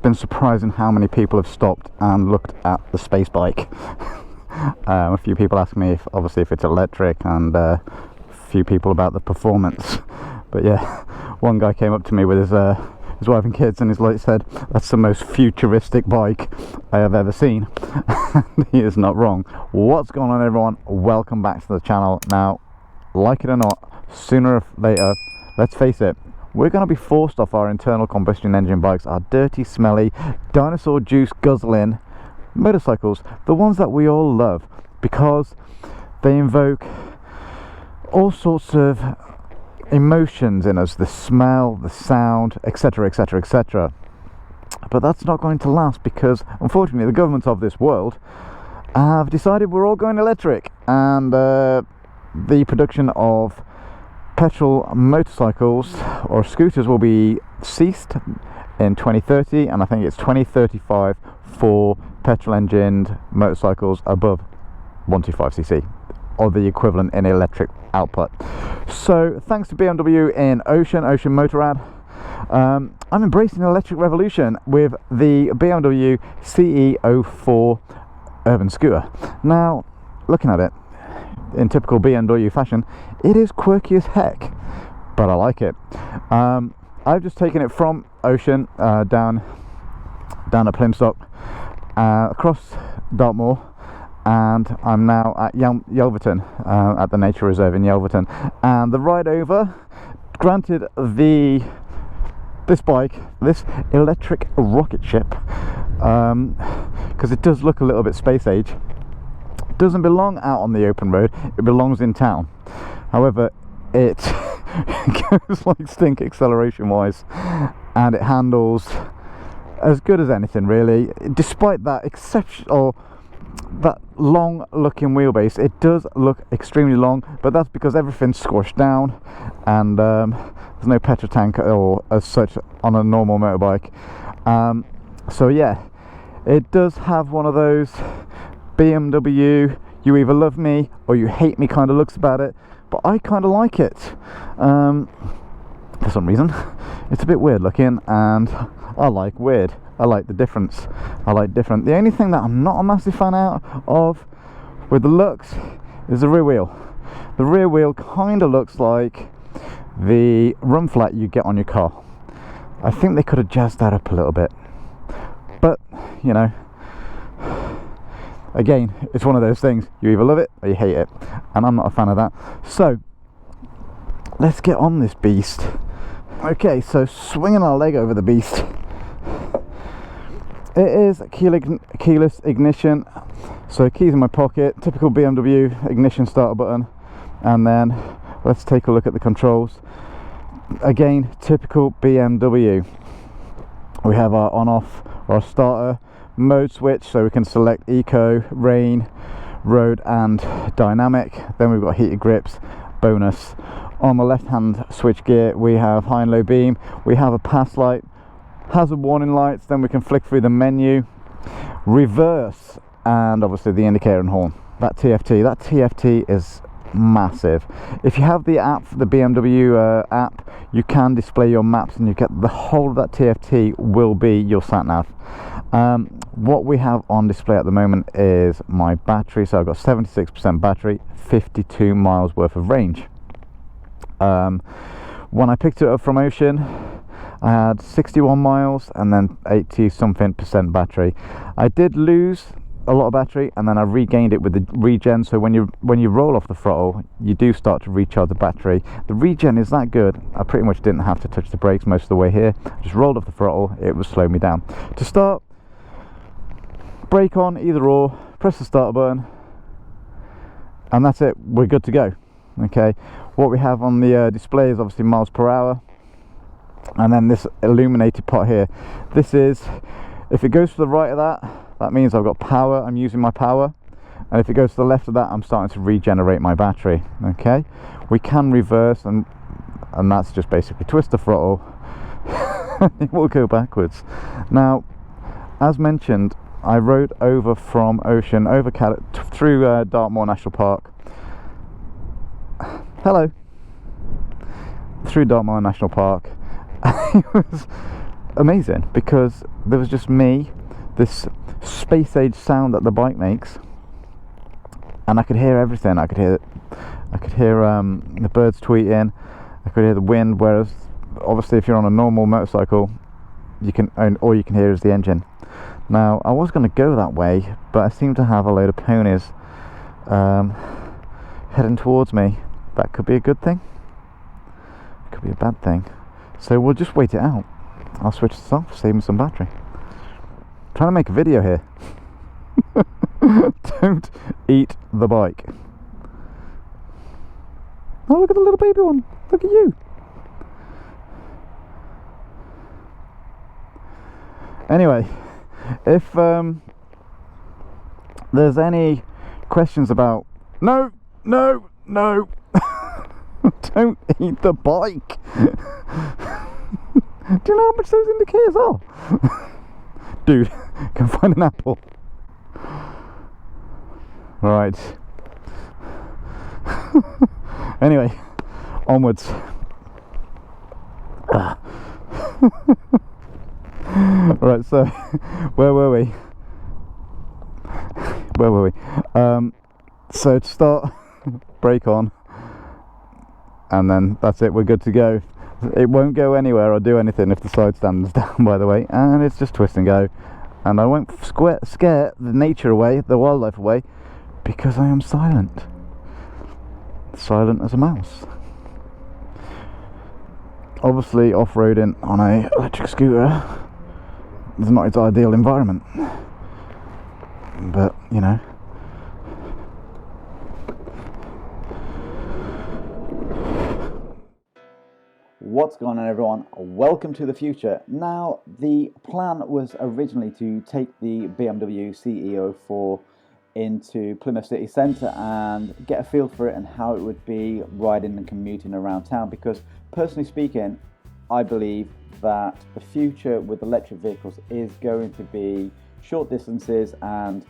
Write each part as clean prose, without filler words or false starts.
been surprising how many people have stopped and looked at the space bike. A few people ask me if it's electric, and a few people about the performance. But yeah, one guy came up to me with his wife and kids, and his said, "That's the most futuristic bike I have ever seen." And he is not wrong. What's going on, everyone? Welcome back to the channel. Now, like it or not, sooner or later, let's face it, we're going to be forced off our internal combustion engine bikes, our dirty, smelly, dinosaur juice guzzling motorcycles, the ones that we all love, because they invoke all sorts of emotions in us: the smell, the sound, etc, etc, etc. But that's not going to last, because unfortunately the governments of this world have decided we're all going electric, and the production of petrol motorcycles or scooters will be ceased in 2030, and I think it's 2035 for petrol engined motorcycles above 125cc, or the equivalent in electric output. So thanks to BMW in Ocean Motorrad, I'm embracing the electric revolution with the BMW CE 04 urban scooter. Now, looking at it in typical BMW fashion, it is quirky as heck, but I like it. I've just taken it from Ocean down at Plymstock, across Dartmoor, and I'm now at Yelverton, at the nature reserve in Yelverton. And the ride over, granted, this electric rocket ship, because it does look a little bit space age, doesn't belong out on the open road, it belongs in town. However, it goes like stink acceleration wise, and it handles as good as anything, really. Despite that that long looking wheelbase, it does look extremely long, but that's because everything's squashed down, and there's no petrol tank or as such on a normal motorbike. So yeah, it does have one of those BMW you either love me or you hate me kind of looks about it, but I kind of like it. For some reason it's a bit weird looking, and I like weird. I like the difference. I like different. The only thing that I'm not a massive fan out of with the looks is the rear wheel. The rear wheel kind of looks like the run flat you get on your car. I think they could have jazzed that up a little bit, but you know, again, it's one of those things, you either love it or you hate it, and I'm not a fan of that. So let's get on this beast. Okay, so swinging our leg over the beast. It is keyless ignition, so keys in my pocket, typical BMW ignition starter button, and then let's take a look at the controls. Again, typical BMW. We have our on-off, our starter mode switch, so we can select eco, rain, road and dynamic. Then we've got heated grips, bonus. On the left hand switch gear we have high and low beam, we have a pass light, hazard warning lights, then we can flick through the menu, reverse, and obviously the indicator and horn. That TFT is massive. If you have the app, the BMW app, you can display your maps, and you get the whole of that TFT will be your sat nav. What we have on display at the moment is my battery, so I've got 76% battery, 52 miles worth of range. When I picked it up from Ocean, I had 61 miles and then 80 something percent battery. I did lose a lot of battery, and then I regained it with the regen. So when you roll off the throttle, you do start to recharge the battery. The regen is that good, I pretty much didn't have to touch the brakes most of the way here. Just rolled off the throttle, it would slow me down. To start, brake on, either or, press the starter button, and that's it, we're good to go. Okay, what we have on the display is obviously miles per hour, and then this illuminated pot here, this is, if it goes to the right of that means I've got power, I'm using my power, and if it goes to the left of that, I'm starting to regenerate my battery. Okay, we can reverse, and that's just basically twist the throttle it will go backwards. Now, as mentioned, I rode over from Ocean through Dartmoor National Park. Hello. Through Dartmoor National Park. amazing, because there was just me, this space age sound that the bike makes, and I could hear everything. I could hear the birds tweeting, I could hear the wind, whereas obviously if you're on a normal motorcycle, all you can hear is the engine. Now I was going to go that way, but I seem to have a load of ponies heading towards me. That could be a good thing, it could be a bad thing, so we'll just wait it out. I'll switch this off, save me some battery. I'm trying to make a video here. Don't eat the bike. Oh, look at the little baby one. Look at you. Anyway, if there's any questions about... No! Don't eat the bike. Do you know how much those indicators are? Dude, can find an apple. Right. Anyway, onwards. Right, so where were we? So to start, brake on, and then that's it, we're good to go. It won't go anywhere or do anything if the side stand is down, by the way, and it's just twist and go, and I won't scare the nature away, the wildlife away, because I am silent as a mouse. Obviously off-roading on a electric scooter is not its ideal environment, but you know. What's going on, everyone? Welcome to the future. Now, the plan was originally to take the BMW CE 04 into Plymouth city centre and get a feel for it and how it would be riding and commuting around town, because personally speaking, I believe that the future with electric vehicles is going to be short distances and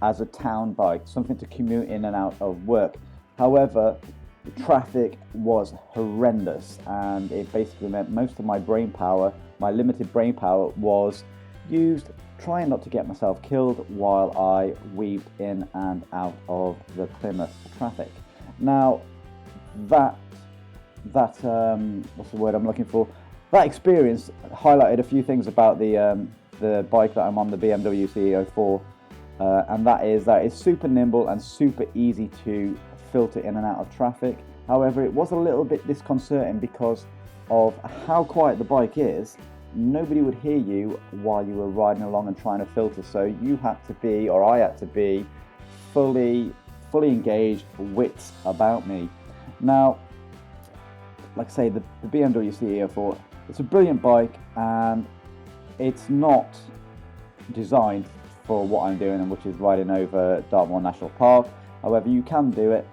as a town bike, something to commute in and out of work. However, the traffic was horrendous, and it basically meant most of my brain power, my limited brain power, was used trying not to get myself killed while I weaved in and out of the Plymouth traffic. Now, that what's the word I'm looking for? That experience highlighted a few things about the bike that I'm on, the BMW CE 04, and that is super nimble and super easy to filter in and out of traffic. However, it was a little bit disconcerting because of how quiet the bike is. Nobody would hear you while you were riding along and trying to filter, so you had to be, or I had to be, fully engaged, wits about me. Now, like I say, the BMW CE 04, it's a brilliant bike, and it's not designed for what I'm doing, and which is riding over Dartmoor National Park. However, you can do it,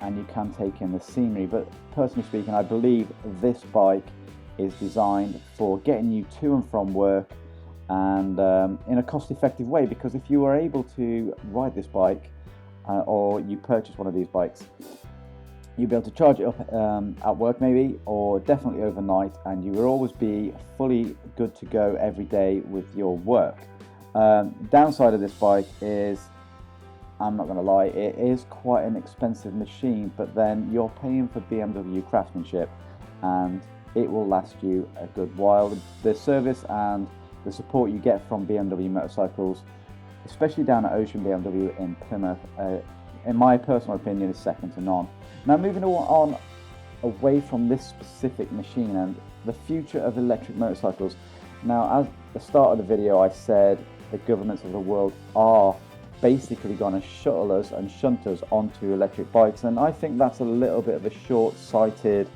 and you can take in the scenery. But personally speaking, I believe this bike is designed for getting you to and from work, and in a cost-effective way, because if you are able to ride this bike, or you purchase one of these bikes, you'll be able to charge it up at work maybe, or definitely overnight, and you will always be fully good to go every day with your work. Downside of this bike is, I'm not going to lie, it is quite an expensive machine, but then you're paying for BMW craftsmanship, and it will last you a good while. The service and the support you get from BMW motorcycles, especially down at Ocean BMW in Plymouth, in my personal opinion, is second to none. Now, moving on away from this specific machine and the future of electric motorcycles. Now, at the start of the video, I said the governments of the world are basically going to shuttle us and shunt us onto electric bikes, and I think that's a little bit of a short-sighted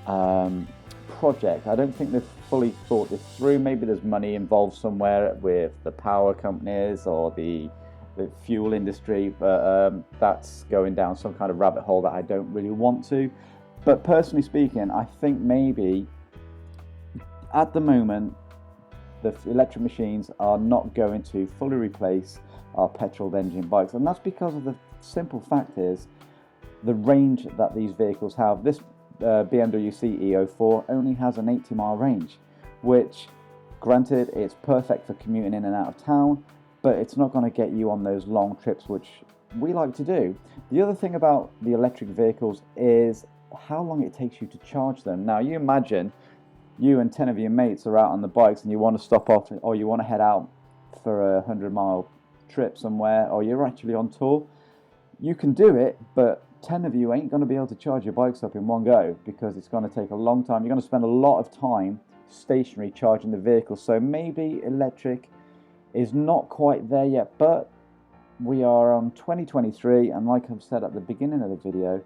project. I don't think they've fully thought this through. Maybe there's money involved somewhere with the power companies or the fuel industry, but that's going down some kind of rabbit hole that I don't really want to. But personally speaking, I think maybe at the moment the electric machines are not going to fully replace our petrol engine bikes, and that's because of the simple fact is the range that these vehicles have. This BMW CE 04 only has an 80-mile range, which, granted, it's perfect for commuting in and out of town, but it's not going to get you on those long trips which we like to do. The other thing about the electric vehicles is how long it takes you to charge them. Now, you imagine you and 10 of your mates are out on the bikes and you want to stop off, or you want to head out for a 100-mile trip somewhere, or you're actually on tour. You can do it, but 10 of you ain't going to be able to charge your bikes up in one go, because it's going to take a long time. You're going to spend a lot of time stationary charging the vehicle. So maybe electric is not quite there yet, but we are on 2023, and like I've said at the beginning of the video,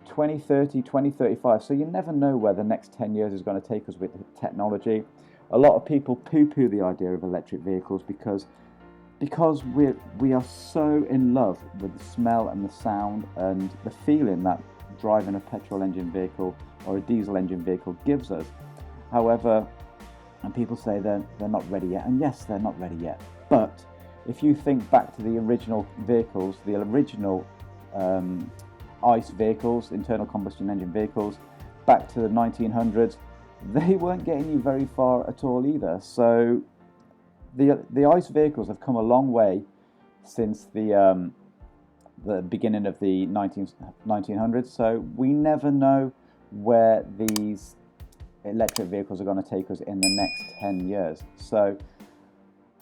2030, 2035. So you never know where the next 10 years is going to take us with technology. A lot of people poo-poo the idea of electric vehicles because we are so in love with the smell and the sound and the feeling that driving a petrol engine vehicle or a diesel engine vehicle gives us. However, and people say they're not ready yet, and yes, they're not ready yet, but if you think back to the original vehicles, the original ICE vehicles, internal combustion engine vehicles, back to the 1900s, they weren't getting you very far at all either. So the ICE vehicles have come a long way since the beginning of the 1900s. So we never know where these electric vehicles are going to take us in the next 10 years. So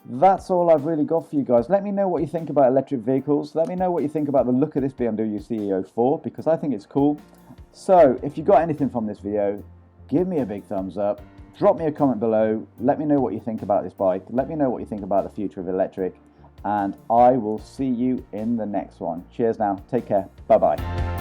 that's all I've really got for you guys. Let me know what you think about electric vehicles. Let me know what you think about the look of this BMW CE 04, because I think it's cool. So if you got anything from this video, give me a big thumbs up. Drop me a comment below. Let me know what you think about this bike. Let me know what you think about the future of electric. And I will see you in the next one. Cheers now. Take care. Bye-bye.